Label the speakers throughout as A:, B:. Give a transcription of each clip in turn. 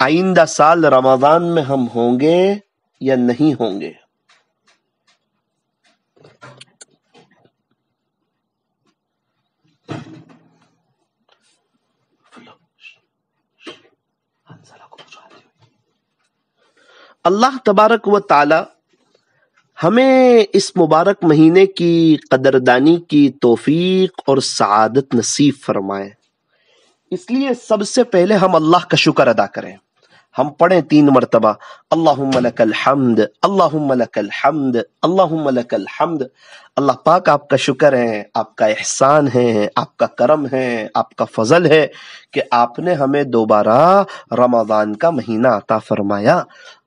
A: آئندہ سال رمضان میں ہم ہوں گے یا نہیں ہوں گے؟ اللہ تبارک و تعالی ہمیں اس مبارک مہینے کی قدردانی کی توفیق اور سعادت نصیب فرمائے. اس لیے سب سے پہلے ہم اللہ کا شکر ادا کریں. ہم پڑھیں 3 مرتبہ اللہم لک الحمد، اللہم لک الحمد، اللہم لک الحمد. اللہ پاک آپ کا شکر ہے، آپ کا احسان ہے، آپ کا کرم ہے، آپ کا فضل ہے کہ آپ نے ہمیں دوبارہ رمضان کا مہینہ عطا فرمایا.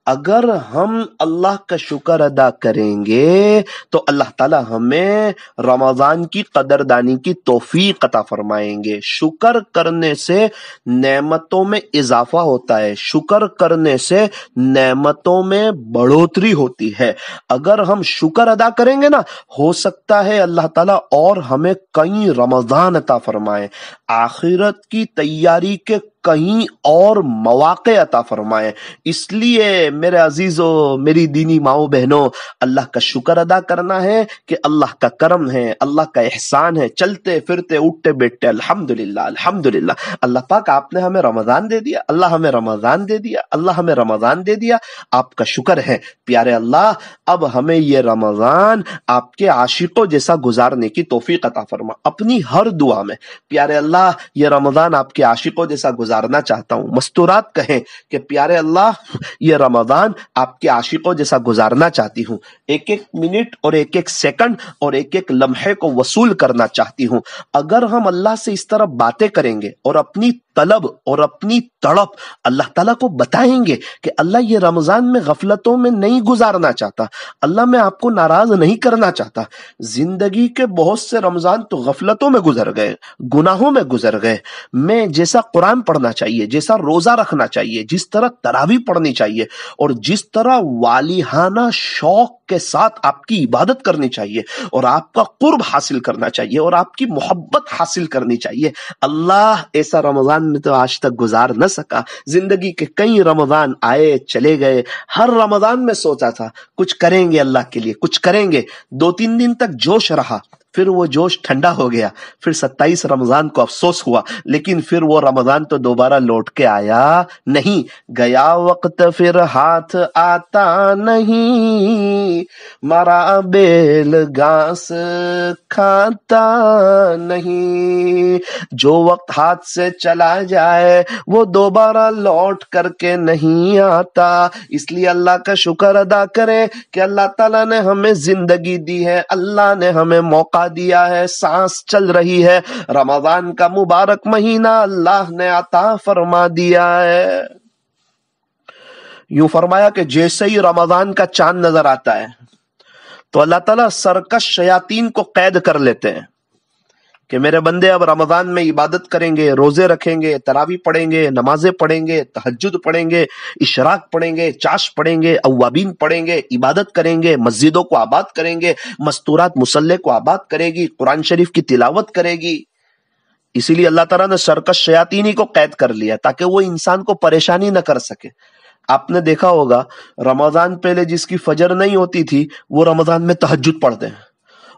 A: اگر ہم اللہ کا شکر ادا کریں گے تو اللہ تعالی ہمیں رمضان کی قدردانی کی توفیق عطا فرمائیں گے. شکر کرنے سے نعمتوں میں اضافہ ہوتا ہے، شکر کرنے سے نعمتوں میں بڑھوتری ہوتی ہے. اگر ہم شکر ادا کریں گے نا، ہو سکتا ہے اللہ تعالیٰ اور ہمیں کئی رمضان عطا فرمائے، آخرت کی تیاری کے کہیں اور مواقع عطا فرمائے. اس لیے میرے عزیزوں، میری دینی ماؤں بہنوں، اللہ کا شکر ادا کرنا ہے کہ اللہ کا کرم ہے، اللہ کا احسان ہے. چلتے پھرتے اٹھتے بیٹھتے الحمدللہ الحمدللہ. اللہ پاک آپ نے ہمیں رمضان دے دیا، اللہ ہمیں رمضان دے دیا، اللہ ہمیں رمضان دے دیا. آپ کا شکر ہے پیارے اللہ. اب ہمیں یہ رمضان آپ کے عاشقوں جیسا گزارنے کی توفیق عطا فرما. اپنی ہر دعا میں پیارے اللہ یہ رمضان آپ کے عاشقوں جیسا گزارنا چاہتا ہوں. مستورات کہیں کہ پیارے اللہ یہ رمضان آپ کے عاشقوں جیسا گزارنا چاہتی ہوں. ایک ایک منٹ اور ایک ایک سیکنڈ اور ایک ایک لمحے کو وصول کرنا چاہتی ہوں. اگر ہم اللہ سے اس طرح باتیں کریں گے اور اپنی طلب اور اپنی تڑپ اللہ تعالیٰ کو بتائیں گے کہ اللہ یہ رمضان میں غفلتوں میں نہیں گزارنا چاہتا، اللہ میں آپ کو ناراض نہیں کرنا چاہتا. زندگی کے بہت سے رمضان تو غفلتوں میں گزر گئے، گناہوں میں گزر گئے. میں جیسا قرآن پڑھنا چاہیے، جیسا روزہ رکھنا چاہیے، جس طرح تراویح پڑھنی چاہیے اور جس طرح والہانہ شوق کے ساتھ آپ کی عبادت کرنی چاہیے اور آپ کا قرب حاصل کرنا چاہیے اور آپ کی محبت حاصل کرنی چاہیے، اللہ ایسا رمضان میں تو آج تک گزار نہ سکا. زندگی کے کئی رمضان آئے چلے گئے، ہر رمضان میں سوچا تھا کچھ کریں گے اللہ کے لیے، کچھ کریں گے. 2-3 دن تک جوش رہا، پھر وہ جوش ٹھنڈا ہو گیا. پھر 27 رمضان کو افسوس ہوا، لیکن پھر وہ رمضان تو دوبارہ لوٹ کے آیا نہیں. گیا وقت پھر ہاتھ آتا نہیں، مرا بیل گھاس کھاتا نہیں. جو وقت ہاتھ سے چلا جائے وہ دوبارہ لوٹ کر کے نہیں آتا. اس لیے اللہ کا شکر ادا کریں کہ اللہ تعالیٰ نے ہمیں زندگی دی ہے، اللہ نے ہمیں موقع دیا ہے، سانس چل رہی ہے، رمضان کا مبارک مہینہ اللہ نے عطا فرما دیا ہے. یوں فرمایا کہ جیسے ہی رمضان کا چاند نظر آتا ہے تو اللہ تعالیٰ سرکش شیاطین کو قید کر لیتے ہیں کہ میرے بندے اب رمضان میں عبادت کریں گے، روزے رکھیں گے، تراویح پڑھیں گے، نمازیں پڑھیں گے، تہجد پڑھیں گے، اشراق پڑھیں گے، چاش پڑھیں گے، اوابین پڑھیں گے، عبادت کریں گے، مسجدوں کو آباد کریں گے، مستورات مصلے کو آباد کرے گی، قرآن شریف کی تلاوت کرے گی. اسی لیے اللہ تعالیٰ نے سرکش شیاطینی کو قید کر لیا تاکہ وہ انسان کو پریشانی نہ کر سکے. آپ نے دیکھا ہوگا رمضان پہلے جس کی فجر نہیں ہوتی تھی وہ رمضان میں تہجد پڑھتے ہیں،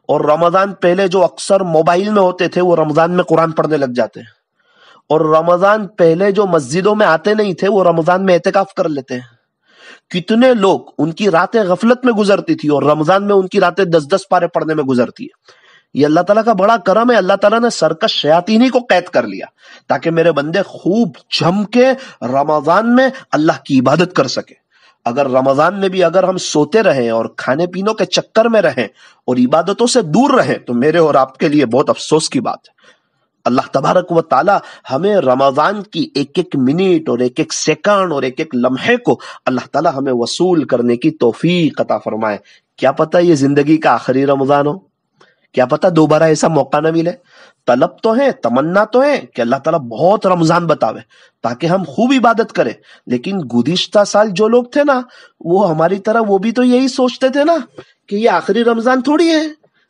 A: اور رمضان پہلے جو اکثر موبائل میں ہوتے تھے وہ رمضان میں قرآن پڑھنے لگ جاتے ہیں، اور رمضان پہلے جو مسجدوں میں آتے نہیں تھے وہ رمضان میں اعتکاف کر لیتے ہیں. کتنے لوگ ان کی راتیں غفلت میں گزرتی تھی اور رمضان میں ان کی راتیں 10-10 پارے پڑھنے میں گزرتی ہے. یہ اللہ تعالیٰ کا بڑا کرم ہے. اللہ تعالیٰ نے سرکش شیاطینی کو قید کر لیا تاکہ میرے بندے خوب جم کے رمضان میں اللہ کی عبادت کر سکے. اگر رمضان میں بھی اگر ہم سوتے رہیں اور کھانے پینوں کے چکر میں رہیں اور عبادتوں سے دور رہیں تو میرے اور آپ کے لیے بہت افسوس کی بات ہے. اللہ تبارک و تعالی ہمیں رمضان کی ایک ایک منٹ اور ایک ایک سیکنڈ اور ایک ایک لمحے کو اللہ تعالی ہمیں وصول کرنے کی توفیق عطا فرمائے. کیا پتہ یہ زندگی کا آخری رمضان ہو، کیا پتہ دوبارہ ایسا موقع نہ ملے. طلب تو ہے، تمنا تو ہے کہ اللہ تعالیٰ بہت رمضان بتاوے تاکہ ہم خوب عبادت کریں. لیکن گزشتہ سال جو لوگ تھے نا وہ ہماری طرح وہ بھی تو یہی سوچتے تھے نا کہ یہ آخری رمضان تھوڑی ہے،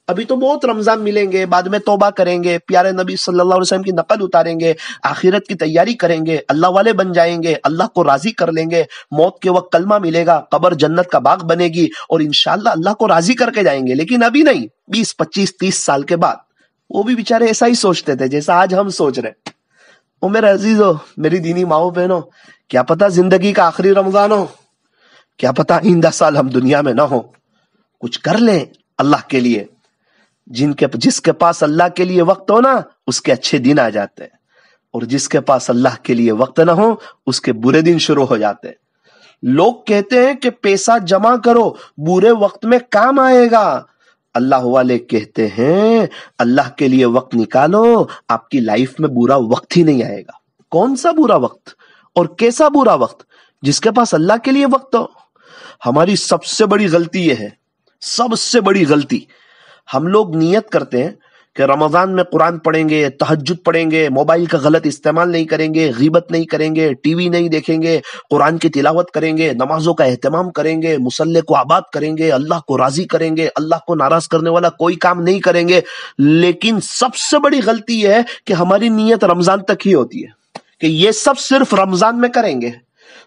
A: ابھی تو بہت رمضان ملیں گے، بعد میں توبہ کریں گے، پیارے نبی صلی اللہ علیہ وسلم کی نقل اتاریں گے، آخرت کی تیاری کریں گے، اللہ والے بن جائیں گے، اللہ کو راضی کر لیں گے، موت کے وقت کلمہ ملے گا، قبر جنت کا باغ بنے گی، اور انشاءاللہ اللہ کو راضی کر کے جائیں گے. لیکن ابھی نہیں، 20 25 30 سال کے بعد. وہ بھی بیچارے ایسا ہی سوچتے تھے جیسا آج ہم سوچ رہے. او میرے عزیزو، میری دینی ماؤں بہنوں، کیا پتا زندگی کا آخری رمضان ہو، کیا پتا آئندہ سال ہم دنیا میں نہ ہو. کچھ کر لیں اللہ کے لیے. جس کے پاس اللہ کے لیے وقت ہو نا، اس کے اچھے دن آ جاتے ہیں، اور جس کے پاس اللہ کے لیے وقت نہ ہو، اس کے برے دن شروع ہو جاتے ہیں. لوگ کہتے ہیں کہ پیسہ جمع کرو، برے وقت میں کام آئے گا. اللہ والے کہتے ہیں اللہ کے لیے وقت نکالو، آپ کی لائف میں برا وقت ہی نہیں آئے گا. کون سا برا وقت اور کیسا برا وقت؟ جس کے پاس اللہ کے لیے وقت ہو. ہماری سب سے بڑی غلطی یہ ہے، سب سے بڑی غلطی، ہم لوگ نیت کرتے ہیں کہ رمضان میں قرآن پڑھیں گے، تہجد پڑھیں گے، موبائل کا غلط استعمال نہیں کریں گے، غیبت نہیں کریں گے، ٹی وی نہیں دیکھیں گے، قرآن کی تلاوت کریں گے، نمازوں کا اہتمام کریں گے، مصلے کو آباد کریں گے، اللہ کو راضی کریں گے، اللہ کو ناراض کرنے والا کوئی کام نہیں کریں گے. لیکن سب سے بڑی غلطی یہ ہے کہ ہماری نیت رمضان تک ہی ہوتی ہے کہ یہ سب صرف رمضان میں کریں گے.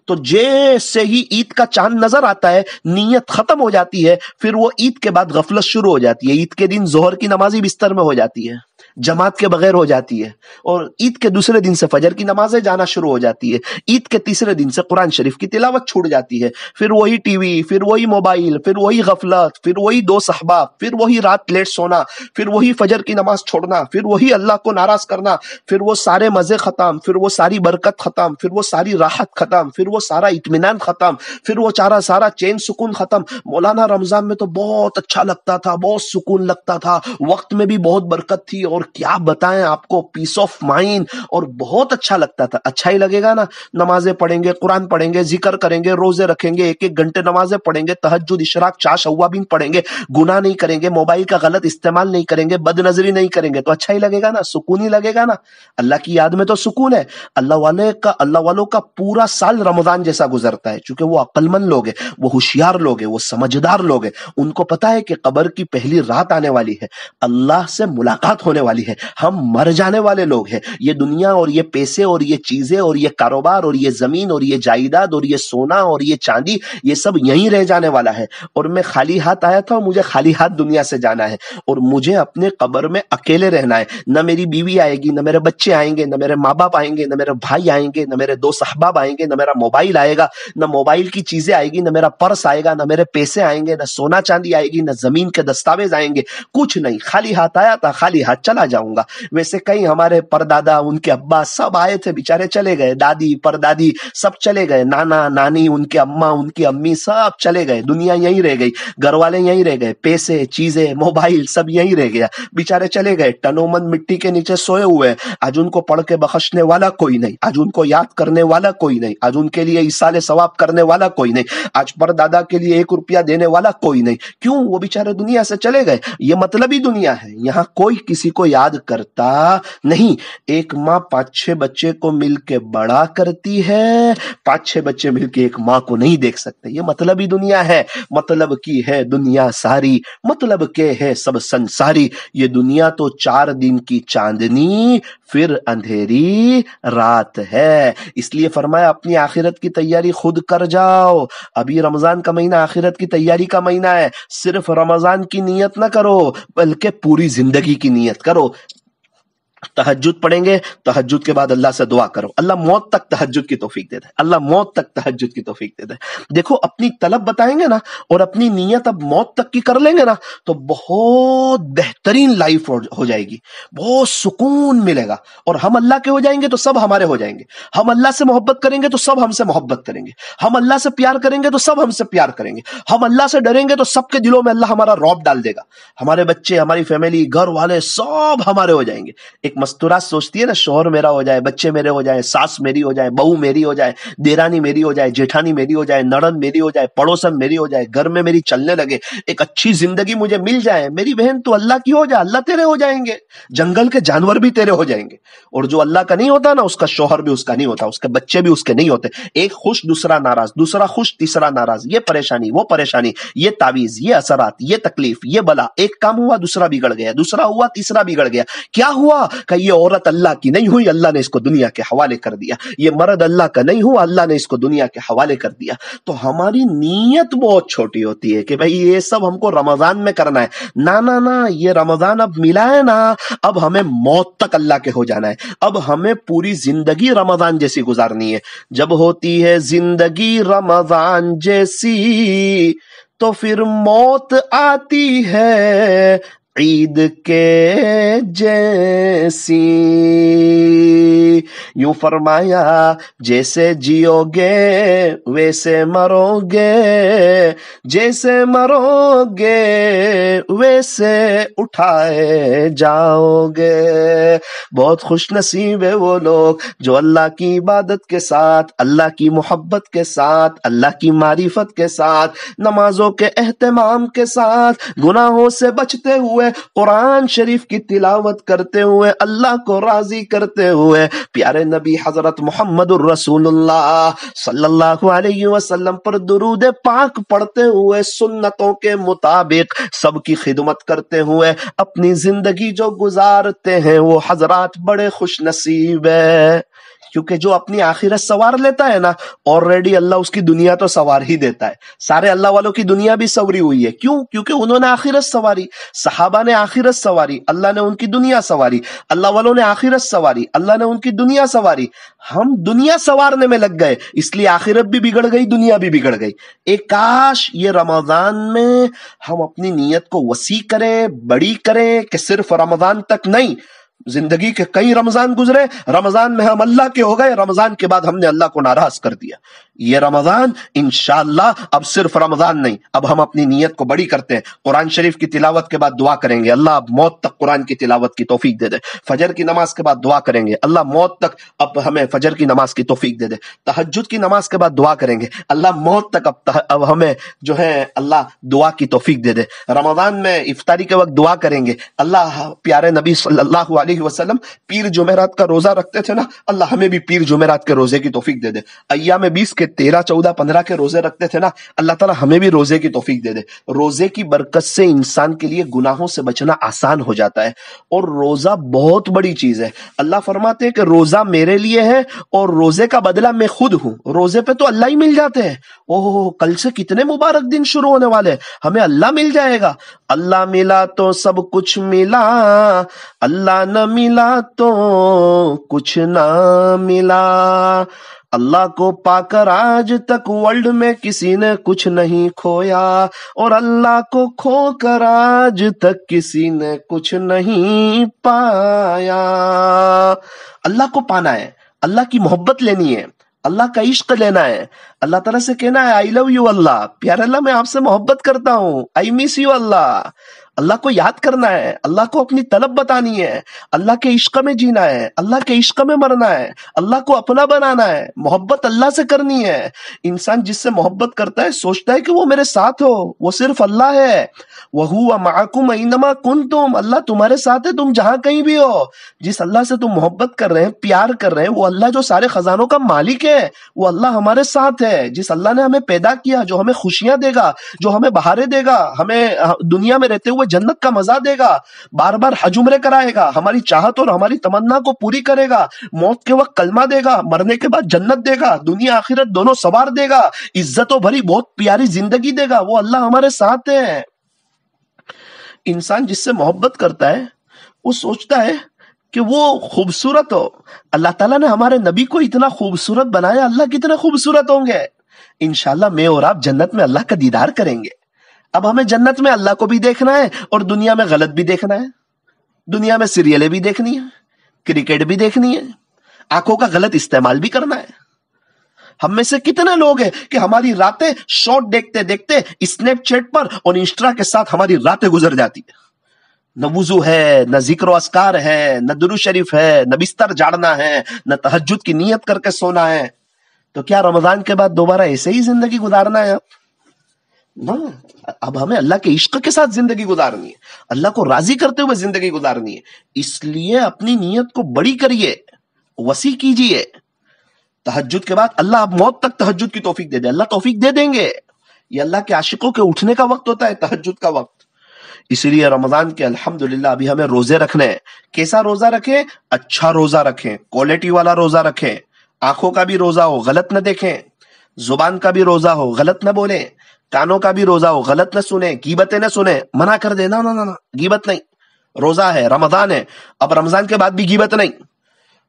A: تو جیسے ہی عید کا چاند نظر آتا ہے، نیت ختم ہو جاتی ہے، پھر وہ عید کے بعد غفلت شروع ہو جاتی ہے. عید کے دن ظہر کی نماز ہی بستر میں ہو جاتی ہے، جماعت کے بغیر ہو جاتی ہے، اور عید کے دوسرے دن سے فجر کی نمازیں جانا شروع ہو جاتی ہے. عید کے تیسرے دن سے قرآن شریف کی تلاوت چھوٹ جاتی ہے. پھر وہی ٹی وی، پھر وہی موبائل، پھر وہی غفلت، پھر وہی دوست احباب، پھر وہی رات لیٹ سونا، پھر وہی فجر کی نماز چھوڑنا، پھر وہی اللہ کو ناراض کرنا، پھر وہ سارے مزے ختم، پھر وہ ساری برکت ختم، پھر وہ ساری راحت ختم، پھر وہ سارا اطمینان ختم، پھر وہ سارا چین سکون ختم. مولانا رمضان میں تو بہت اچھا لگتا تھا، بہت سکون لگتا تھا، وقت میں بھی بہت برکت تھی، اور کیا بتائیں آپ کو، پیس آف مائنڈ، اور بہت اچھا لگتا تھا. اچھا ہی لگے گا نا، نمازیں پڑھیں گے، قرآن پڑھیں گے، ذکر کریں گے، روزے رکھیں گے، 1 گھنٹے نمازیں پڑھیں گے، تہجد، اشراق، چاش اوابین پڑھیں گے، گناہ نہیں کریں گے، موبائل کا غلط استعمال نہیں کریں گے، بد نظری نہیں کریں گے، تو اچھا ہی لگے گا نا، سکون ہی لگے گا نا. اللہ کی یاد میں تو سکون ہے. اللہ والوں کا پورا سال رمضان جیسا گزرتا ہے، چونکہ وہ عقل مند لوگ ہیں، وہ ہوشیار لوگ ہیں، وہ سمجھدار لوگ ہیں. ان کو پتا ہے کہ قبر کی پہلی رات آنے والی ہے، اللہ سے ملاقات ہونے والی ہے، ہم مر جانے والے لوگ ہیں. یہ دنیا اور یہ پیسے اور یہ چیزیں اور یہ کاروبار اور یہ زمین اور یہ جائیداد اور یہ سونا اور یہ چاندی، یہ سب یہیں رہ جانے والا ہے. اور میں خالی ہاتھ آیا تھا، اور مجھے خالی ہاتھ دنیا سے جانا ہے، اور مجھے اپنے قبر میں اکیلے رہنا ہے. نہ میری بیوی آئے گی، نہ میرے بچے آئیں گے، نہ میرے ماں باپ آئیں گے، نہ میرے بھائی آئیں گے، نہ میرے دوست احباب آئیں گے، نہ میرا موبائل آئے گا، نہ موبائل کی چیزیں آئے گی، نہ میرا پرس آئے گا، نہ میرے پیسے آئیں گے، نہ سونا چاندی آئے گی، نہ زمین کے دستاویز آئیں گے، کچھ نہیں. خالی ہاتھ آیا تھا، خالی ہاتھ چلا جاؤں گا. ویسے کئی ہمارے پردادا، ان کے ابا سب آئے تھے، بیچارے چلے گئے، دادی پردادی سب چلے گئے، نانا نانی، ان کے اماں، ان کی امی سب چلے گئے، دنیا یہیں رہ گئی، گھر والے یہیں رہ گئے، پیسے، چیزیں، موبائل سب یہیں رہ گیا، بیچارے چلے گئے، ٹنومن مٹی کے نیچے سوئے ہوئے. آج ان کو پڑھ کے بخشنے والا کوئی نہیں، آج ان کو یاد کرنے والا کوئی نہیں، آج ان کے لیے ایصال ثواب کرنے والا کوئی نہیں، آج پر دادا کے لیے 1 روپیہ دینے والا کوئی نہیں. کیوں؟ وہ بیچارے دنیا سے چلے گئے. یہ مطلبی دنیا ہے، یہاں کوئی کسی کو یاد کرتا نہیں. ایک ماں 5-6 بچے کو مل کے بڑا کرتی ہے، 5-6 بچے مل کے ایک ماں کو نہیں دیکھ سکتے. یہ مطلبی دنیا ہے. مطلب کی ہے دنیا ساری، مطلب کے ہے سب سنساری. یہ دنیا تو 4 دن کی چاندنی، پھر اندھیری رات ہے. اس لیے فرمایا اپنی آخرت کی تیاری خود کر جاؤ. ابھی رمضان کا مہینہ آخرت کی تیاری کا مہینہ ہے. صرف رمضان کی نیت نہ کرو، بلکہ پوری زندگی کی نیت کرو. تہجد پڑھیں گے، تہجد کے بعد اللہ سے دعا کرو، اللہ موت تک تہجد کی توفیق دے دے، اللہ موت تک تہجد کی توفیق دے دے. دیکھو اپنی طلب بتائیں گے نا، اور اپنی نیت اب موت تک کی کر لیں گے نا، تو بہت بہترین لائف ہو جائے گی، بہت سکون ملے گا. اور ہم اللہ کے ہو جائیں گے تو سب ہمارے ہو جائیں گے. ہم اللہ سے محبت کریں گے تو سب ہم سے محبت کریں گے. ہم اللہ سے پیار کریں گے تو سب ہم سے پیار کریں گے. ہم اللہ سے ڈریں گے تو سب کے دلوں میں اللہ ہمارا رعب ڈال دے گا. ہمارے بچے، ہماری فیملی، گھر والے سب ہمارے ہو جائیں گے. ایک ایک مستورات سوچتی ہے نا شوہر میرا ہو جائے, بچے میرے ہو جائیں, ساس میری ہو جائے, بہو میری ہو جائے, دیرانی میری ہو جائے, جیٹھانی میری ہو جائے, نڑند میری ہو جائے, پڑوسن میری ہو جائے, گھر میں میری چلنے لگے, ایک اچھی زندگی مجھے مل جائے. میری بہن تو اللہ کی ہو جائے, اللہ تیرے ہو جائیں گے, جنگل کے جانور بھی تیرے ہو جائیں گے. اور جو اللہ کا نہیں ہوتا نا, اس کا شوہر بھی اس کا نہیں ہوتا, اس کے بچے بھی اس کے نہیں ہوتے. ایک خوش دوسرا ناراض, دوسرا خوش تیسرا ناراض, یہ پریشانی وہ پریشانی, یہ تعویذ یہ اثرات یہ تکلیف یہ بلا. ایک کام ہوا دوسرا بگڑ گیا, دوسرا ہوا تیسرا بگڑ گیا. کیا ہوا کہ یہ عورت اللہ کی نہیں ہوئی, اللہ نے اس کو دنیا کے حوالے کر دیا. یہ مرد اللہ کا نہیں ہوا, اللہ نے اس کو دنیا کے حوالے کر دیا. تو ہماری نیت بہت چھوٹی ہوتی ہے کہ بھئی یہ سب ہم کو رمضان میں کرنا ہے. نا نا نا, یہ رمضان اب ملا ہے نا, اب ہمیں موت تک اللہ کے ہو جانا ہے. اب ہمیں پوری زندگی رمضان جیسی گزارنی ہے. جب ہوتی ہے زندگی رمضان جیسی تو پھر موت آتی ہے عید کے جیسی. یوں فرمایا جیسے جیو گے ویسے مرو گے, جیسے مرو گے ویسے اٹھائے جاؤ گے. بہت خوش نصیب ہے وہ لوگ جو اللہ کی عبادت کے ساتھ, اللہ کی محبت کے ساتھ, اللہ کی معرفت کے ساتھ, نمازوں کے اہتمام کے ساتھ, گناہوں سے بچتے ہوئے, قرآن شریف کی تلاوت کرتے ہوئے, اللہ کو راضی کرتے ہوئے, پیارے نبی حضرت محمد الرسول اللہ صلی اللہ علیہ وسلم پر درود پاک پڑھتے ہوئے, سنتوں کے مطابق سب کی خدمت کرتے ہوئے اپنی زندگی جو گزارتے ہیں, وہ حضرات بڑے خوش نصیب ہے. کیونکہ جو اپنی آخرت سوار لیتا ہے نا, آلریڈی اللہ اس کی دنیا تو سوار ہی دیتا ہے. سارے اللہ والوں کی دنیا بھی سوری ہوئی ہے. کیوں؟ کیونکہ انہوں نے آخرت سواری, صحابہ نے آخرت سواری, اللہ نے ان کی دنیا سواری. اللہ والوں نے آخرت سواری, اللہ نے ان کی دنیا سواری. ہم دنیا سوارنے میں لگ گئے, اس لیے آخرت بھی بگڑ گئی, دنیا بھی بگڑ گئی. ایک کاش یہ رمضان میں ہم اپنی نیت کو وسیع کریں, بڑی کریں, کہ صرف رمضان تک نہیں, زندگی کے کئی رمضان گزرے, رمضان میں ہم اللہ کے ہو گئے, رمضان کے بعد ہم نے اللہ کو ناراض کر دیا. یہ رمضان انشاءاللہ اب صرف رمضان نہیں, اب ہم اپنی نیت کو بڑی کرتے ہیں. قرآن شریف کی تلاوت کے بعد دعا کریں گے, اللہ اب موت تک قرآن کی تلاوت کی توفیق دے دے. فجر کی نماز کے بعد دعا کریں گے, اللہ موت تک اب ہمیں فجر کی نماز کی توفیق دے دے. تہجد کی نماز کے بعد دعا کریں گے, اللہ موت تک اب ہمیں جو ہے اللہ دعا کی توفیق دے دے. رمضان میں افطاری کے وقت دعا کریں گے, اللہ پیارے نبی صلی اللہ علیہ وسلم پیر جمعرات کا روزہ رکھتے تھے نا, اللہ ہمیں بھی پیر جمعرات کے روزے کی توفیق دے دے. ایام 20 کے 13, 14, 15 کے روزے رکھتے تھے نا, اللہ تعالیٰ ہمیں بھی روزے کی توفیق دے دے. روزے کی برکت سے انسان کے لیے گناہوں سے بچنا آسان ہو جاتا ہے, اور روزہ بہت بڑی چیز ہے. اللہ فرماتے ہیں کہ روزہ میرے لیے ہے اور روزے کا بدلہ میں خود ہوں. روزے پہ تو اللہ ہی مل جاتے ہیں. اوہ, کل سے کتنے مبارک دن شروع ہونے والے, ہمیں اللہ مل جائے گا. اللہ ملا تو سب کچھ ملا, اللہ نہ ملا تو کچھ نہ ملا. اللہ کو پا کر آج تک ورلڈ میں کسی نے کچھ نہیں کھویا, اور اللہ کو کھو کر آج تک کسی نے کچھ نہیں پایا. اللہ کو پانا ہے, اللہ کی محبت لینی ہے, اللہ کا عشق لینا ہے, اللہ تعالیٰ سے کہنا ہے آئی لو یو اللہ, پیارے اللہ میں آپ سے محبت کرتا ہوں, آئی مس یو اللہ. اللہ کو یاد کرنا ہے, اللہ کو اپنی طلب بتانی ہے, اللہ کے عشق میں جینا ہے, اللہ کے عشق میں مرنا ہے, اللہ کو اپنا بنانا ہے, محبت اللہ سے کرنی ہے. انسان جس سے محبت کرتا ہے سوچتا ہے کہ وہ میرے ساتھ ہو, وہ صرف اللہ ہے. وَهُوَ مَعَكُمْ أَيْنَمَا كُنْتُمْ, اللہ تمہارے ساتھ ہے, تم جہاں کہیں بھی ہو. جس اللہ سے تم محبت کر رہے ہیں, پیار کر رہے ہیں, وہ اللہ جو سارے خزانوں کا مالک ہے, وہ اللہ ہمارے ساتھ ہے. جس اللہ نے ہمیں پیدا کیا, جو ہمیں خوشیاں دے گا, جو ہمیں بہاریں دے گا, ہمیں دنیا میں رہتے ہوئے جنت کا مزہ دے گا, بار بار حج عمرے کرائے گا, ہماری چاہت اور ہماری تمنا کو پوری کرے گا, موت کے وقت کلمہ دے گا, مرنے کے بعد جنت دے گا, دنیا آخرت دونوں سوار دے گا, عزتوں بھری بہت پیاری زندگی دے گا, وہ اللہ ہمارے ساتھ ہے. انسان جس سے محبت کرتا ہے وہ سوچتا ہے کہ وہ خوبصورت ہو. اللہ تعالیٰ نے ہمارے نبی کو اتنا خوبصورت بنایا, اللہ کتنے خوبصورت ہوں گے. انشاءاللہ میں اور آپ جنت میں اللہ کا دیدار کریں گے. اب ہمیں جنت میں اللہ کو بھی دیکھنا ہے اور دنیا میں غلط بھی دیکھنا ہے. دنیا میں سیریلیں بھی دیکھنی ہے, کرکٹ بھی دیکھنی ہے, آنکھوں کا غلط استعمال بھی کرنا ہے. ہم میں سے کتنے لوگ ہیں کہ ہماری راتیں شارٹ دیکھتے دیکھتے اسنیپ چیٹ پر اور انسٹا کے ساتھ ہماری راتیں گزر جاتی ہیں. نہ وضو ہے، نہ ذکر و اذکار ہے، نہ درود شریف ہے، نہ بستر جھاڑنا ہے، نہ تہجد کی نیت کر کے سونا ہے، تو کیا رمضان کے بعد دوبارہ ایسے ہی زندگی گزارنا ہے؟ نا، اب ہمیں اللہ کے عشق کے ساتھ زندگی گزارنی ہے، اللہ کو راضی کرتے ہوئے زندگی گزارنی ہے. اس لیے اپنی نیت کو بڑی کریے، وسیع کیجیے. تہجد کے بعد اللہ اب موت تک تہجد کی توفیق دے دے، اللہ توفیق دے دیں گے. یہ اللہ کے عاشقوں کے اٹھنے کا وقت ہوتا ہے، تہجد کا وقت. اسی لیے رمضان کے الحمدللہ ابھی ہمیں روزے رکھنے ہیں. کیسا روزہ رکھیں؟ اچھا روزہ رکھیں، کوالٹی والا روزہ رکھیں. آنکھوں کا بھی روزہ ہو، غلط نہ دیکھیں. زبان کا بھی روزہ ہو، غلط نہ بولیں. کانوں کا بھی روزہ ہو، غلط نہ سنیں، غیبتیں نہ سنیں. منع کر دے، نا نا نا نا، غیبت نہیں. روزہ ہے، رمضان ہے، اب رمضان کے بعد بھی غیبت نہیں.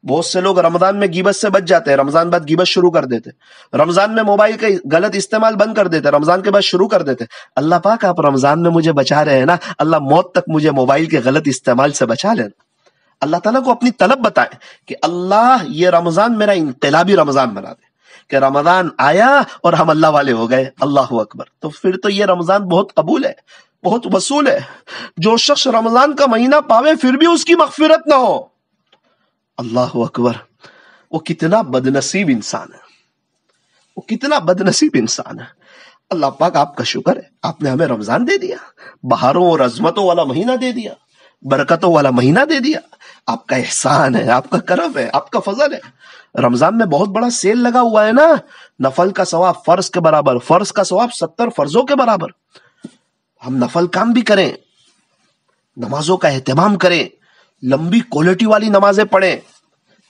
A: بہت سے لوگ رمضان میں غیبت سے بچ جاتے ہیں، رمضان بعد غیبت شروع کر دیتے. رمضان میں موبائل کا غلط استعمال بند کر دیتے، رمضان کے بعد شروع کر دیتے. اللہ پاک آپ رمضان میں مجھے بچا رہے ہیں نا، اللہ موت تک مجھے موبائل کے غلط استعمال سے بچا لینا. اللہ تعالیٰ کو اپنی طلب بتائیں کہ اللہ یہ رمضان میرا انقلابی رمضان بنا دے، کہ رمضان آیا اور ہم اللہ والے ہو گئے. اللہ اکبر. تو پھر تو یہ رمضان بہت قبول ہے، بہت وصول ہے. جو شخص رمضان کا مہینہ پاوے پھر بھی اس کی مغفرت نہ ہو، اللہ اکبر، وہ کتنا بدنصیب انسان ہے، وہ کتنا بدنصیب انسان ہے. اللہ پاک آپ کا شکر ہے، آپ نے ہمیں رمضان دے دیا، بہاروں اور عظمتوں والا مہینہ دے دیا، برکتوں والا مہینہ دے دیا. آپ کا احسان ہے، آپ کا کرم ہے، آپ کا فضل ہے. رمضان میں بہت بڑا سیل لگا ہوا ہے نا، نفل کا ثواب فرض کے برابر، فرض کا ثواب 70 فرضوں کے برابر. ہم نفل کام بھی کریں، نمازوں کا اہتمام کریں، لمبی کوالٹی والی نمازیں پڑھیں.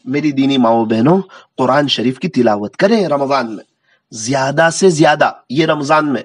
A: میری دینی ماؤں بہنوں، قرآن شریف کی تلاوت کریں رمضان میں زیادہ سے زیادہ. یہ رمضان میں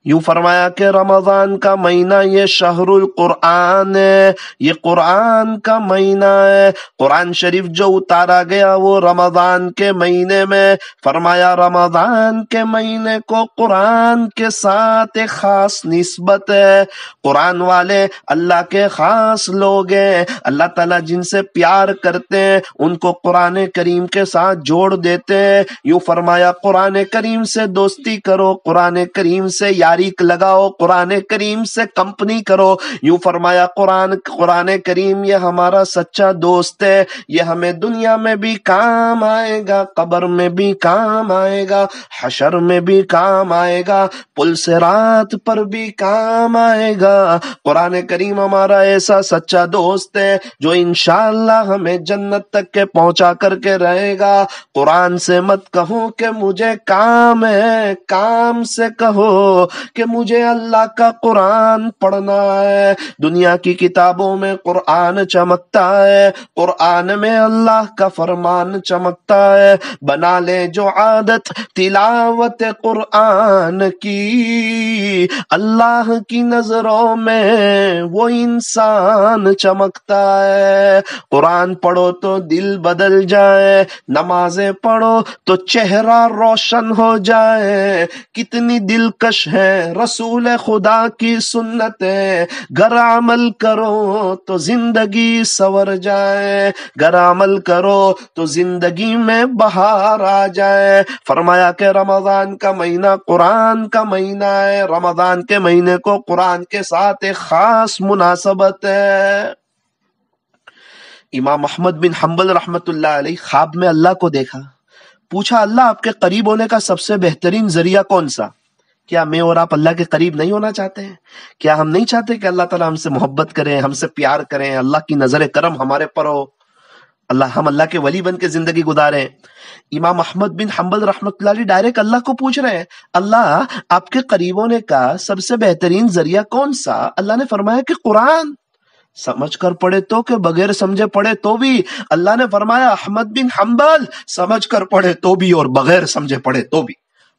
A: یوں فرمایا کہ رمضان کا مہینہ یہ شہر القرآن ہے، یہ قرآن کا مہینہ ہے. قرآن شریف جو اتارا گیا وہ رمضان کے مہینے میں. فرمایا رمضان کے مہینے کو قرآن کے ساتھ ایک خاص نسبت ہے. قرآن والے اللہ کے خاص لوگ ہیں، اللہ تعالیٰ جن سے پیار کرتے ہیں ان کو قرآن کریم کے ساتھ جوڑ دیتے ہیں. یوں فرمایا قرآن کریم سے دوستی کرو، قرآن کریم سے لگاؤ، قرآن کریم سے کمپنی کرو. یوں فرمایا قرآن کریم یہ ہمارا سچا دوست ہے، یہ ہمیں دنیا میں بھی کام آئے گا، قبر میں بھی کام آئے گا، حشر میں بھی کام آئے گا، پل صراط پر بھی کام آئے گا. قرآن کریم ہمارا ایسا سچا دوست ہے جو انشاءاللہ ہمیں جنت تک کے پہنچا کر کے رہے گا. قرآن سے مت کہو کہ مجھے کام ہے، کام سے کہو کہ مجھے اللہ کا قرآن پڑھنا ہے. دنیا کی کتابوں میں قرآن چمکتا ہے، قرآن میں اللہ کا فرمان چمکتا ہے. بنا لے جو عادت تلاوت قرآن کی، اللہ کی نظروں میں وہ انسان چمکتا ہے. قرآن پڑھو تو دل بدل جائے، نمازیں پڑھو تو چہرہ روشن ہو جائے. کتنی دلکش ہے رسول خدا کی سنتیں، گر عمل کرو تو زندگی سور جائے، گر عمل کرو تو زندگی میں بہار آ جائے. فرمایا کہ رمضان کا مہینہ قرآن کا مہینہ ہے، رمضان کے مہینے کو قرآن کے ساتھ ایک خاص مناسبت ہے. امام احمد بن حنبل رحمت اللہ علیہ خواب میں اللہ کو دیکھا، پوچھا اللہ آپ کے قریب ہونے کا سب سے بہترین ذریعہ کون سا؟ کیا میں اور آپ اللہ کے قریب نہیں ہونا چاہتے ہیں؟ کیا ہم نہیں چاہتے کہ اللہ تعالیٰ ہم سے محبت کریں، ہم سے پیار کریں، اللہ کی نظر کرم ہمارے پر ہو، ہم اللہ کے ولی بن کے زندگی گزاریں؟ امام احمد بن حنبل رحمۃ اللہ علیہ ڈائریکٹ اللہ کو پوچھ رہے ہیں، اللہ آپ کے قریب ہونے کا سب سے بہترین ذریعہ کون سا؟ اللہ نے فرمایا کہ قرآن. سمجھ کر پڑھے تو کہ بغیر سمجھے پڑھے تو بھی؟ اللہ نے فرمایا احمد بن حنبل سمجھ کر پڑھے تو بھی اور بغیر سمجھے پڑھے تو بھی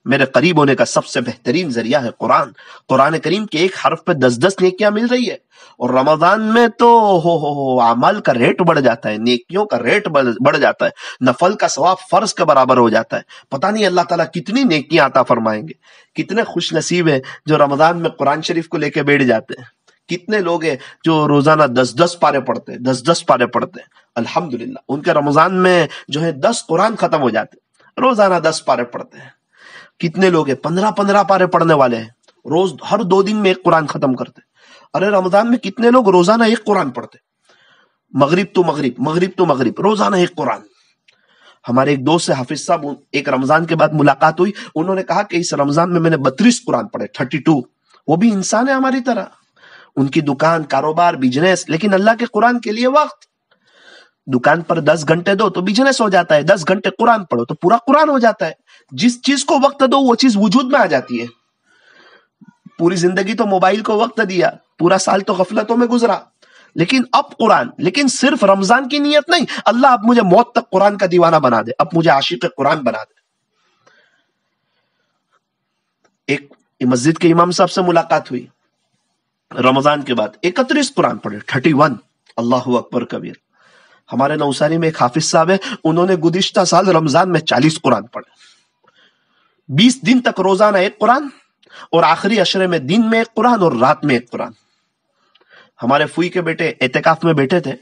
A: میرے قریب ہونے کا سب سے بہترین ذریعہ ہے قرآن. قرآن کریم کے ایک حرف پہ 10 نیکیاں مل رہی ہے. اور رمضان میں تو ہو اعمال کا ریٹ بڑھ جاتا ہے، نیکیوں کا ریٹ بڑھ جاتا ہے، نفل کا ثواب فرض کے برابر ہو جاتا ہے. پتہ نہیں اللہ تعالیٰ کتنی نیکیاں عطا فرمائیں گے. کتنے خوش نصیب ہیں جو رمضان میں قرآن شریف کو لے کے بیٹھ جاتے ہیں. کتنے لوگ ہیں جو روزانہ 10 پارے پڑھتے ہیں، 10 پارے پڑھتے ہیں. الحمدللہ ان کے رمضان میں جو ہے 10 قرآن ختم ہو جاتے ہیں، روزانہ 10 پارے پڑھتے ہیں. کتنے لوگ ہیں 15 پارے پڑھنے والے ہیں، روز ہر 2 دن میں ایک قرآن ختم کرتے ہیں. ارے رمضان میں کتنے لوگ روزانہ ایک قرآن پڑھتے، مغرب تو مغرب، مغرب تو مغرب، روزانہ ایک قرآن. ہمارے ایک دوست سے حافظ صاحب ایک رمضان کے بعد ملاقات ہوئی، انہوں نے کہا کہ اس رمضان میں نے 32 قرآن پڑھے، 32. وہ بھی انسان ہے ہماری طرح، ان کی دکان، کاروبار، بزنس، لیکن اللہ کے قرآن کے لیے وقت. دکان پر 10 گھنٹے دو تو بزنس ہو جاتا ہے، 10 گھنٹے قرآن پڑھو تو پورا قرآن ہو جاتا ہے. جس چیز کو وقت دو وہ چیز وجود میں آ جاتی ہے. پوری زندگی تو موبائل کو وقت دیا، پورا سال تو غفلتوں میں گزرا، لیکن اب قرآن. لیکن صرف رمضان کی نیت نہیں، اللہ اب مجھے موت تک قرآن کا دیوانہ بنا دے، اب مجھے عاشق قرآن بنا دے. ایک مسجد کے امام صاحب سے ملاقات ہوئی رمضان کے بعد، 31 قرآن پڑھے، 31. اللہ اکبر کبیر. ہمارے نوساری میں ایک حافظ صاحب ہے، انہوں نے گزشتہ سال رمضان میں 40 قرآن پڑھے، 20 دن تک روزانہ ایک قرآن، اور آخری عشرے میں دن میں ایک قرآن اور رات میں ایک قرآن. ہمارے فوئی کے بیٹے اعتکاف میں بیٹھے تھے،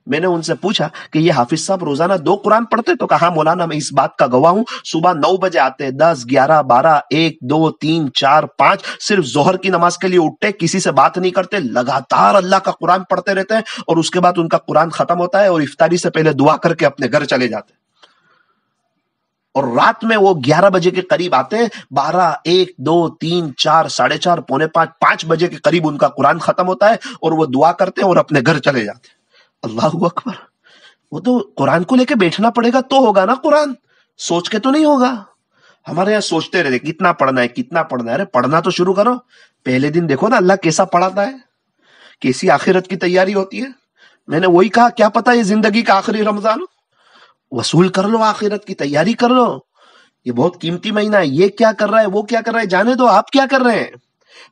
A: میں نے ان سے پوچھا کہ یہ حافظ صاحب روزانہ 2 قرآن پڑھتے؟ تو کہا مولانا میں اس بات کا گواہ ہوں، صبح 9 بجے آتے، 10 11 12 1 2 3 4 5 صرف ظہر کی نماز کے لیے اٹھتے، کسی سے بات نہیں کرتے، لگاتار اللہ کا قرآن پڑھتے رہتے ہیں، اور اس کے بعد ان کا قرآن ختم ہوتا ہے اور افطاری سے پہلے دعا کر کے اپنے گھر چلے جاتے ہیں. اور رات میں وہ 11 بجے کے قریب آتے ہیں، 12 1 2 3 4 4:30 پونے 5 5 بجے کے قریب ان کا قرآن ختم ہوتا ہے اور وہ دعا کرتے ہیں اور اپنے گھر چلے جاتے ہیں. اللہ اکبر. وہ تو قرآن کو لے کے بیٹھنا پڑے گا تو ہوگا نا، قرآن سوچ کے تو نہیں ہوگا. ہمارے یہاں سوچتے رہتے کتنا پڑھنا ہے کتنا پڑھنا ہے. ارے پڑھنا تو شروع کرو. پہلے دن دیکھو نا اللہ کیسا پڑھاتا ہے، کیسی آخرت کی تیاری ہوتی ہے. میں نے وہی کہا کیا پتا یہ زندگی کا آخری رمضان ہو، وصول کر لو، آخرت کی تیاری کر لو. یہ بہت قیمتی مہینہ ہے. یہ کیا کر رہا ہے، وہ کیا کر رہا ہے، جانے دو. آپ کیا کر رہے ہیں،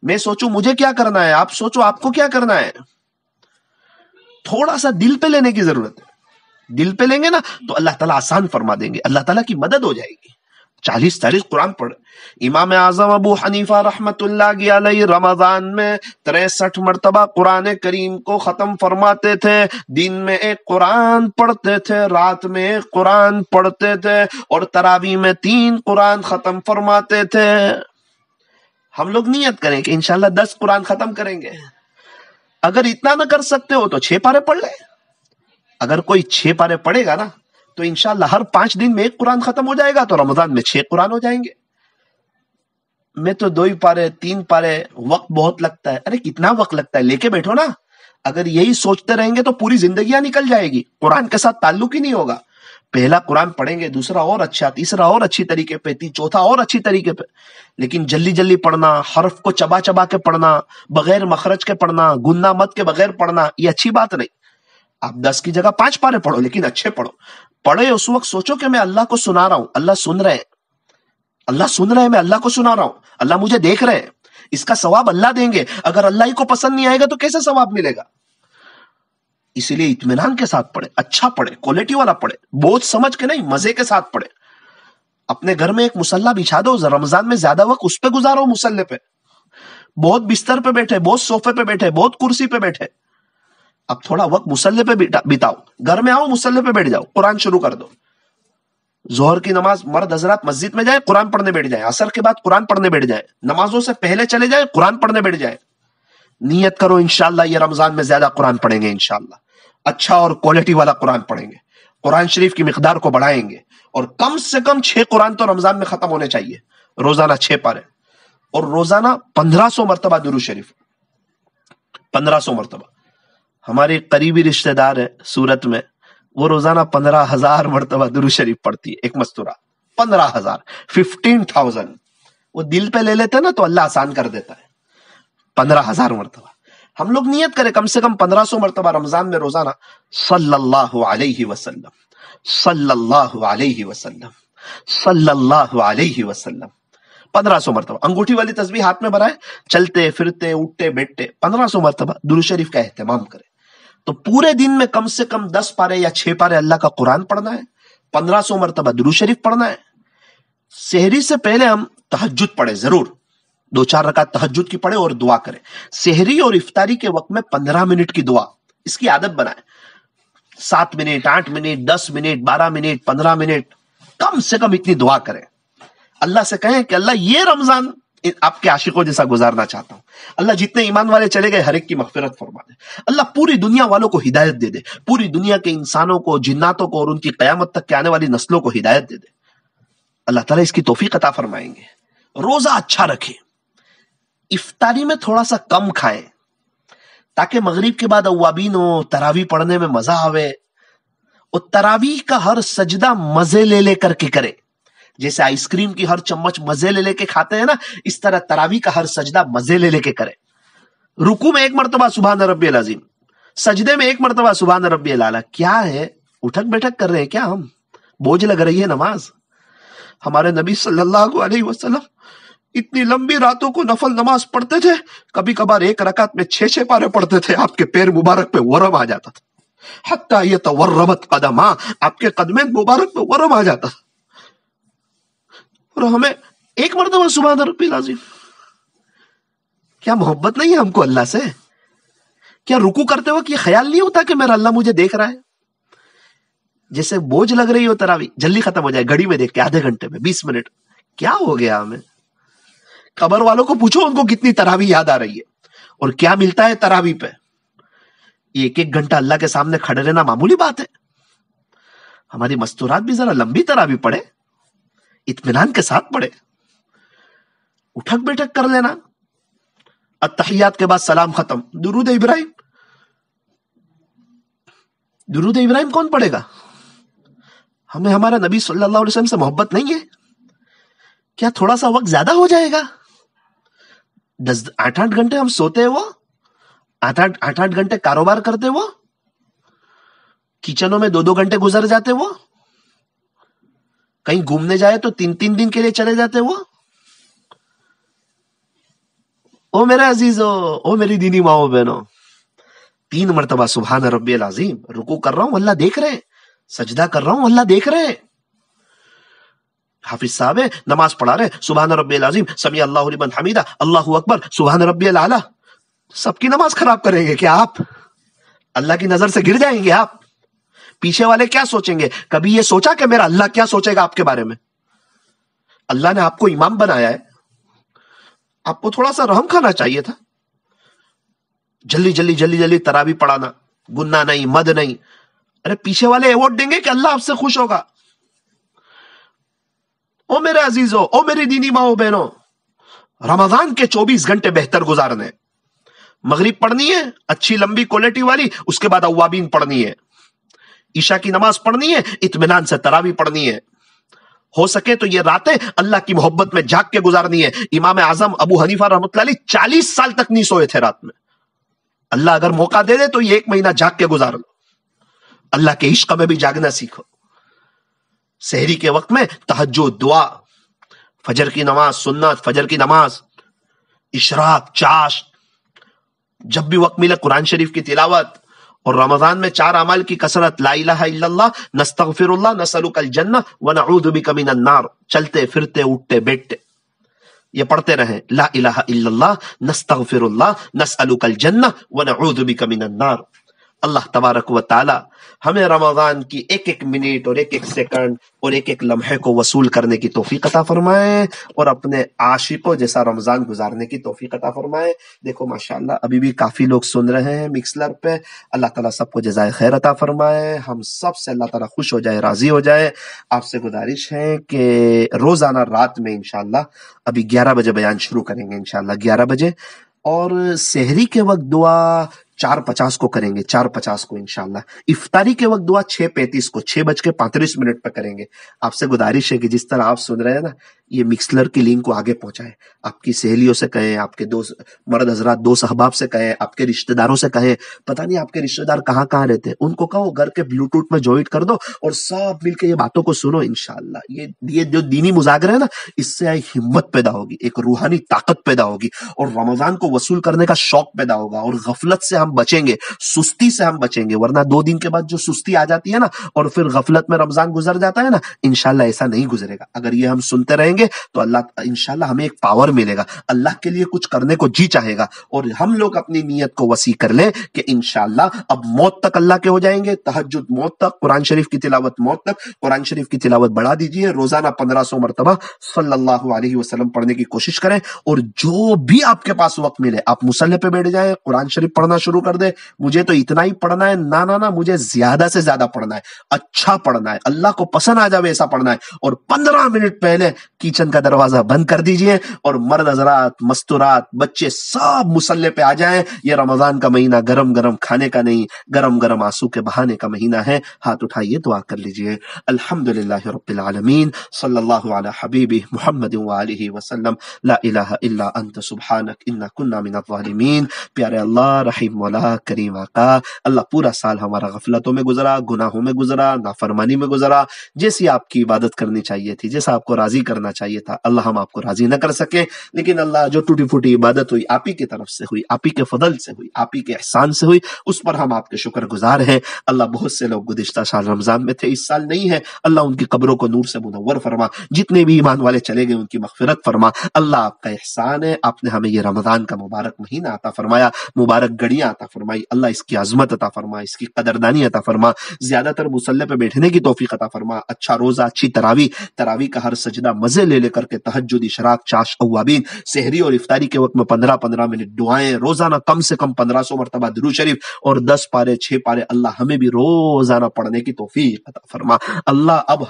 A: میں سوچوں مجھے کیا کرنا ہے، آپ سوچو آپ کو کیا کرنا ہے. تھوڑا سا دل پہ لینے کی ضرورت ہے. دل پہ لیں گے نا تو اللہ تعالیٰ آسان فرما دیں گے، اللہ تعالیٰ کی مدد ہو جائے گی. 40 قرآن پڑھ. امام اعظم ابو حنیفہ رحمت اللہ علیہ رمضان میں 63 مرتبہ قرآن کریم کو ختم فرماتے تھے. دن میں ایک قرآن پڑھتے تھے، رات میں ایک قرآن پڑھتے تھے، اور تراویح میں 3 قرآن ختم فرماتے تھے. ہم لوگ نیت کریں کہ انشاءاللہ 10 قرآن ختم کریں گے. اگر اتنا نہ کر سکتے ہو تو 6 پارے پڑھ لیں. اگر کوئی 6 پارے پڑھے گا نا تو انشاءاللہ ہر 5 دن میں ایک قرآن ختم ہو جائے گا، تو رمضان میں 6 قرآن ہو جائیں گے. میں تو 2 پارے 3 پارے، وقت بہت لگتا ہے. ارے کتنا وقت لگتا ہے، لے کے بیٹھو نا. اگر یہی سوچتے رہیں گے تو پوری زندگیاں نکل جائے گی، قرآن کے ساتھ تعلق ہی نہیں ہوگا. پہلا قرآن پڑھیں گے، دوسرا اور اچھا، تیسرا اور اچھی طریقے پہ، چوتھا اور اچھی طریقے پہ. لیکن جلدی جلدی پڑھنا، حرف کو چبا چبا کے پڑھنا، بغیر مخرج کے پڑھنا، گننا مت کے بغیر پڑھنا، یہ اچھی بات نہیں. آپ 10 کی جگہ 5 پارے پڑھو، لیکن اچھے پڑھو. پڑھے اس وقت سوچو کہ میں اللہ کو سنا رہا ہوں، اللہ سن رہے ہیں، اللہ سن رہے ہیں، میں اللہ کو سنا رہا ہوں، اللہ مجھے دیکھ رہے ہیں. اس کا ثواب اللہ دیں گے. اگر اللہ ہی کو پسند نہیں آئے گا تو کیسے ثواب ملے گا؟ اسی لیے اطمینان کے ساتھ پڑھے، اچھا پڑھے، کوالٹی والا پڑھے، بوجھ سمجھ کے نہیں، مزے کے ساتھ پڑھے. اپنے گھر میں ایک مصلی بچھا دو، رمضان میں زیادہ وقت اس پہ گزارو. مصلی پہ بہت بستر پہ بیٹھے، بہت صوفے پہ بیٹھے، بہت کرسی پہ بیٹھے. اب تھوڑا وقت مصلی پہ بتاؤ. گھر میں آؤ، مصلی پہ بیٹھ جاؤ، قرآن شروع کر دو. ظہر کی نماز مرد حضرات مسجد میں جائیں، قرآن پڑھنے بیٹھ جائیں. عصر کے بعد قرآن پڑھنے بیٹھ جائیں. نمازوں سے پہلے چلے جائیں، قرآن پڑھنے بیٹھ جائیں. نیت کرو انشاءاللہ یہ رمضان میں زیادہ قرآن پڑھیں گے، انشاءاللہ اچھا اور کوالٹی والا قرآن پڑھیں گے. قرآن شریف کی مقدار کو بڑھائیں گے، اور کم سے کم 6 قرآن تو رمضان میں ختم ہونے چاہیے. روزانہ 6 پارے، اور روزانہ 1500 مرتبہ درود شریف. 1500 مرتبہ. ہمارے قریبی رشتہ دار ہے سورت میں، وہ روزانہ 15,000 مرتبہ درود شریف پڑھتی ہے. ایک مستورہ 15,000، 15,000. وہ دل پہ لے لیتے نا تو اللہ آسان کر دیتا ہے. 15,000 مرتبہ. ہم لوگ نیت کریں کم سے کم 1500 مرتبہ رمضان میں روزانہ صلی اللہ علیہ وسلم، صلی اللہ علیہ وسلم، صلی اللہ علیہ وسلم. 1500 مرتبہ. انگوٹھی والی تسبیح ہاتھ میں بنائے، چلتے پھرتے اٹھتے بیٹھتے 1500 مرتبہ درود شریف کا اہتمام کریں. تو پورے دن میں کم سے کم 10 پارے یا 6 پارے اللہ کا قرآن پڑھنا ہے، 1500 مرتبہ درود شریف پڑھنا ہے. سحری سے پہلے ہم تہجد پڑھیں، ضرور 2-4 رکعت تہجد کی پڑھے اور دعا کریں. سحری اور افطاری کے وقت میں 15 منٹ کی دعا، اس کی عادت بنائیں. 7 minute 8 minute 10 minute 12 minute 15 minute کم سے کم اتنی دعا کریں. اللہ سے کہیں کہ اللہ یہ رمضان آپ کے عاشقوں جیسا گزارنا چاہتا ہوں. اللہ جتنے ایمان والے چلے گئے ہر ایک کی مغفرت فرما دے. اللہ پوری دنیا والوں کو ہدایت دے دے, پوری دنیا کے انسانوں کو, جناتوں کو اور ان کی قیامت تک کے آنے والی نسلوں کو ہدایت دے دے. اللہ تعالیٰ اس کی توفیق عطا فرمائیں گے. روزہ اچھا رکھیں, افطاری میں تھوڑا سا کم کھائیں تاکہ مغرب کے بعد اوابین ہو, تراویح پڑھنے میں مزہ آوے. اور تراویح کا ہر سجدہ مزے لے لے کر کے کرے. جیسے آئس کریم کی ہر چمچ مزے لے لے کے کھاتے ہیں نا, اس طرح تراویح کا ہر سجدہ مزے لے لے کے کرے. رکوع میں ایک مرتبہ سبحان ربی العظیم, سجدے میں ایک مرتبہ سبحان ربی الاعلی. کیا ہے اٹھک بیٹھک کر رہے ہیں کیا ہم؟ بوجھ لگ رہی ہے نماز. ہمارے نبی صلی اللہ علیہ وسلم اتنی لمبی راتوں کو نفل نماز پڑھتے تھے, کبھی کبھار ایک رکعت میں 6 پارے پڑھتے تھے. آپ کے پیر مبارک پہ ورم آ جاتا تھا. حتی یتورمت قدما, آپ کے قدمین مبارک پہ ورم آ جاتا تھا. اور ہمیں ایک مرتبہ سبحان ربی العظیم. کیا محبت نہیں ہے ہم کو اللہ سے؟ کیا رکوع کرتے وقت یہ خیال نہیں ہوتا کہ میرا اللہ مجھے دیکھ رہا ہے؟ جیسے بوجھ لگ رہی ہو تراویح, جلدی ختم ہو جائے, گھڑی میں دیکھ کے آدھے گھنٹے میں 20 منٹ, کیا ہو گیا ہمیں؟ قبر والوں کو پوچھو ان کو کتنی تراویح یاد آ رہی ہے اور کیا ملتا ہے تراویح پہ. ایک ایک گھنٹہ اللہ کے سامنے کھڑے رہنا معمولی بات ہے. ہماری مستورات بھی ذرا لمبی تراویح پڑھے, اطمینان کے ساتھ پڑھے, اٹھک بیٹھک کر لینا. التحیات کے بعد سلام ختم, درود ابراہیم. درود ابراہیم کون پڑھے گا؟ ہمیں ہمارا نبی صلی اللہ علیہ وسلم سے محبت نہیں ہے کیا؟ تھوڑا سا وقت زیادہ ہو جائے گا. 8 گھنٹے ہم سوتے, وہ 8 گھنٹے کاروبار کرتے, وہ کچنوں میں 2 گھنٹے گزر جاتے, وہ کہیں گھومنے جائے تو 3 دن کے لیے چلے جاتے. وہ او میرے عزیزو, او میری دینی ماؤں بہنوں, 3 مرتبہ سبحان ربی العظیم. رکوع کر رہا ہوں اللہ دیکھ رہے, سجدہ کر رہا ہوں اللہ دیکھ رہے. حافظ صاحب ہے نماز پڑھا رہے, سبحان ربی العظیم, سمیع اللہ لمن حمیدہ, اللہ اکبر, سبحان ربی الاعلی. سب کی نماز خراب کریں گے کیا آپ؟ اللہ کی نظر سے گر جائیں گے آپ؟ پیچھے والے کیا سوچیں گے؟ کبھی یہ سوچا کہ میرا اللہ کیا سوچے گا آپ کے بارے میں؟ اللہ نے آپ کو امام بنایا ہے, آپ کو تھوڑا سا رحم کھانا چاہیے تھا. جلدی تراویح پڑھانا, گناہ نہیں, مد نہیں. ارے پیچھے والے ایوارڈ دیں گے کہ اللہ آپ سے خوش ہوگا. او میرے عزیزو, او میری دینی ماؤں بہنوں, رمضان کے 24 گھنٹے بہتر گزارنے. مغرب پڑھنی ہے اچھی لمبی کوالٹی والی, اس کے بعد اوابین پڑھنی ہے, عشاء کی نماز پڑھنی ہے, اطمینان سے تراویح پڑھنی ہے. ہو سکے تو یہ راتیں اللہ کی محبت میں جاگ کے گزارنی ہے. امام اعظم ابو حنیفہ رحمۃ اللہ علیہ 40 سال تک نہیں سوئے تھے رات میں. اللہ اگر موقع دے دے تو یہ 1 مہینہ جاگ کے گزار لو. اللہ کے عشق میں بھی جاگنا سیکھو. سحری کے وقت میں تہجد, دعا, فجر کی نماز سنت, فجر کی نماز, اشراق, چاشت, جب بھی وقت ملے قرآن شریف کی تلاوت. اور رمضان میں 4 اعمال کی کثرت, لا الہ الا اللہ, نستغفر اللہ, نسألک الجنہ ونعوذ بک من النار. چلتے پھرتے اٹھتے بیٹھتے یہ پڑھتے رہیں, لا الہ الا اللہ, نستغفر اللہ, نسألک الجنہ ونعوذ بک من النار. اللہ تبارک و تعالی ہمیں رمضان کی 1 منٹ اور 1 سیکنڈ اور 1 لمحے کو وصول کرنے کی توفیق عطا فرمائے اور اپنے عاشقوں جیسا رمضان گزارنے کی توفیق عطا فرمائے. دیکھو ماشاءاللہ ابھی بھی کافی لوگ سن رہے ہیں مکسلر پہ. اللہ تعالیٰ سب کو جزائے خیر عطا فرمائے, ہم سب سے اللہ تعالیٰ خوش ہو جائے, راضی ہو جائے. آپ سے گزارش ہے کہ روزانہ رات میں انشاءاللہ ابھی 11 بجے بیان شروع کریں گے انشاءاللہ 11 بجے, اور سحری کے وقت دعا 4:50 کو کریں گے, 4:50 کو انشاءاللہ. افطاری کے وقت دعا 6:35 کو, 6:35 پہ کریں گے. آپ سے گزارش ہے کہ جس طرح آپ سن رہے ہیں نا, یہ مکسلر کی لنک کو آگے پہنچائیں. آپ کی سہیلیوں سے کہیں, آپ کے دوست مرد حضرات, دوست احباب سے کہیں, آپ کے رشتہ داروں سے کہیں. پتہ نہیں آپ کے رشتہ دار کہاں کہاں رہتے ہیں, ان کو کہو گھر کے بلوٹوتھ میں جوائنٹ کر دو اور سب مل کے یہ باتوں کو سنو انشاءاللہ. یہ جو دینی مذاکرہ ہے نا, اس سے ایک ہمت پیدا ہوگی, ایک روحانی طاقت پیدا ہوگی, اور رمضان کو وصول کرنے کا شوق پیدا ہوگا, اور غفلت سے ہم ہم بچیں گے، سستی سے ہم بچیں گے، ورنہ 2 دن کے بعد جو سستی آ جاتی ہے نا اور پھر غفلت میں رمضان گزر جاتا ہے نا، انشاءاللہ ایسا نہیں گزرے گا۔ اگر یہ ہم سنتے رہیں گے تو اللہ انشاءاللہ ہمیں ایک پاور ملے گا، اللہ کے لیے کچھ کرنے کو جی چاہے گا، اور ہم لوگ اپنی نیت کو وسیع کر لیں کہ انشاءاللہ اب موت تک اللہ کے ہو جائیں گے، تہجد موت تک، قرآن شریف کی تلاوت موت تک، قرآن شریف کی تلاوت بڑھا دیجئے، روزانہ 1500 مرتبہ صلی اللہ علیہ وسلم پڑھنے کی کوشش کریں، اور جو بھی آپ کے پاس وقت ملے آپ مصلی پہ بیٹھ جائیں، قرآن شریف پڑھنا شروع کر دیں۔ مجھے تو اتنا ہی پڑھنا ہے، نہ مجھے زیادہ سے زیادہ پڑھنا ہے، اچھا پڑھنا ہے، اللہ کو پسند آ جائے ایسا پڑھنا ہے، اور 15 منٹ پہلے کچن کا دروازہ بند کر دیجئے، اور مرد حضرات، مستورات، بچے سب مصلی پہ آ جائیں۔ یہ رمضان کا مہینہ گرم گرم کھانے کا نہیں، گرم گرم آنسو کے بہانے کا مہینہ ہے۔ ہاتھ اٹھائیے، دعا کر لیجئے۔ الحمدللہ رب العالمین، صلی اللہ علی حبیبہ محمد وآلہ وسلم، لا الہ الا انت سبحانک انا کنا من الظالمین۔ پیارے اللہ، رحیم مولا، کریم آقا، اللہ پورا سال ہمارا غفلتوں میں گزرا، گناہوں میں گزرا، نافرمانی میں گزرا، جیسی آپ کی عبادت کرنی چاہیے تھی، جیسا آپ کو راضی کرنا چاہیے تھا، اللہ ہم آپ کو راضی نہ کر سکے، لیکن اللہ جو ٹوٹی پھوٹی عبادت ہوئی آپ ہی کی طرف سے ہوئی، آپ ہی کے فضل سے ہوئی، آپ ہی کے احسان سے ہوئی، اس پر ہم آپ کے شکر گزار ہیں۔ اللہ بہت سے لوگ گزشتہ سال رمضان میں تھے، اس سال نہیں ہے، اللہ ان کی قبروں کو نور سے منور فرما، جتنے بھی ایمان والے چلے گئے ان کی مغفرت فرما۔ اللہ آپ کا احسان ہے، آپ نے ہمیں یہ رمضان کا مبارک مہینہ عطا فرمایا، مبارک گھڑیاں عطا فرمائی، اللہ اس کی عظمت عطا فرما، اس کی قدردانی عطا فرما، زیادہ تر مصلی پہ بیٹھنے کی توفیق عطا فرما، اچھا روزہ، اچھی تراویح کا ہر سجدہ مزے لے کر کے، تہجد، اشراق، چاش، اوابین، سحری اور افطاری کے وقت میں 15 منٹ دعائیں، روزانہ کم سے کم 1500 مرتبہ درود شریف اور 10 پارے 6 پارے، اللہ ہمیں بھی روزانہ پڑھنے کی توفیق عطا فرما۔ اللہ اب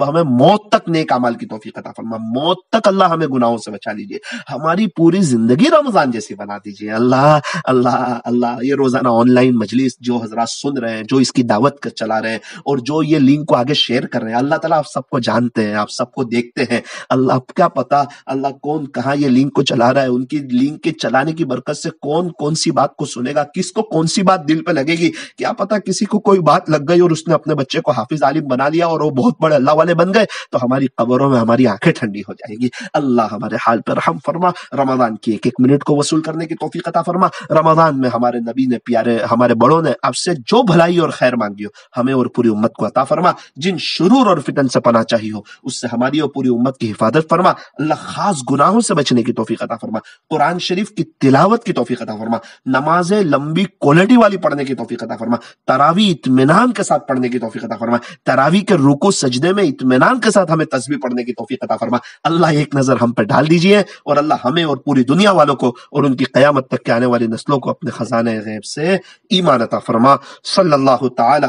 A: ہمیں موت تک نیک اعمال کی توفیق عطا فرما، موت تک اللہ ہمیں گناہوں سے بچا لیجئے، ہماری پوری زندگی رمضان جیسی بنا دیجئے۔ اللہ اللہ اللہ، یہ روزانہ آن لائن مجلس جو حضرات سن رہے ہیں، جو اس کی دعوت چلا رہے ہیں، اور جو یہ لنک کو آگے شیئر کر رہے ہیں، اللہ تعالیٰ آپ سب کو جانتے ہیں، آپ سب کو دیکھتے ہیں، اللہ آپ کیا پتا اللہ کون کہاں یہ لنک کو چلا رہا ہے، ان کی لنک کے چلانے کی برکت سے کون سی بات کو سنے گا، کس کو کون سی بات دل پہ لگے گی، کیا پتا کسی کو کوئی بات لگ گئی اور اس نے اپنے بچے کو حافظ عالم بنا لیا اور وہ بہت بڑے اللہ والے بن گئے، تو ہماری قبروں میں ہماری آنکھیں ٹھنڈی ہو جائیں گی۔ اللہ ہمارے حال پہ رحم فرما، رمضان کی ایک منٹ کو وصول کرنے کی توفیق عطا فرما۔ رمضان میں ہمارے نبی نے، پیارے ہمارے بڑوں نے آپ سے جو بھلائی اور خیر مانگی ہو ہمیں اور پوری امت کو عطا فرما، جن شرور اور فتن سے پناہ چاہی ہو اس سے ہماری اور پوری امت کی حفاظت فرما۔ اللہ خاص گناہوں سے بچنے کی توفیق عطا فرما، قرآن شریف کی تلاوت کی توفیق عطا فرما، نمازیں لمبی کوالٹی والی پڑھنے کی توفیق عطا فرما، تراویح اطمینان کے ساتھ پڑھنے کی توفیق عطا فرما، تراویح کے رکوع سجدے میں اطمینان کے ساتھ ہمیں تسبیح پڑھنے کی توفیق عطا فرما۔ اللہ ایک نظر ہم پہ ڈال دیجئے، اور اللہ ہمیں اور پوری دنیا والوں کو اور ان کی قیامت تک کے آنے والی نسلوں کو اپنے خزانے غیب سے ایمان عطا فرما۔ صلی اللہ تعالی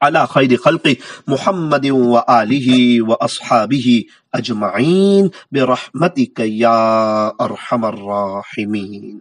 A: علی خیر خلق محمد وآلہ واصحابہ اجمعین برحمتک یا ارحم الراحمین۔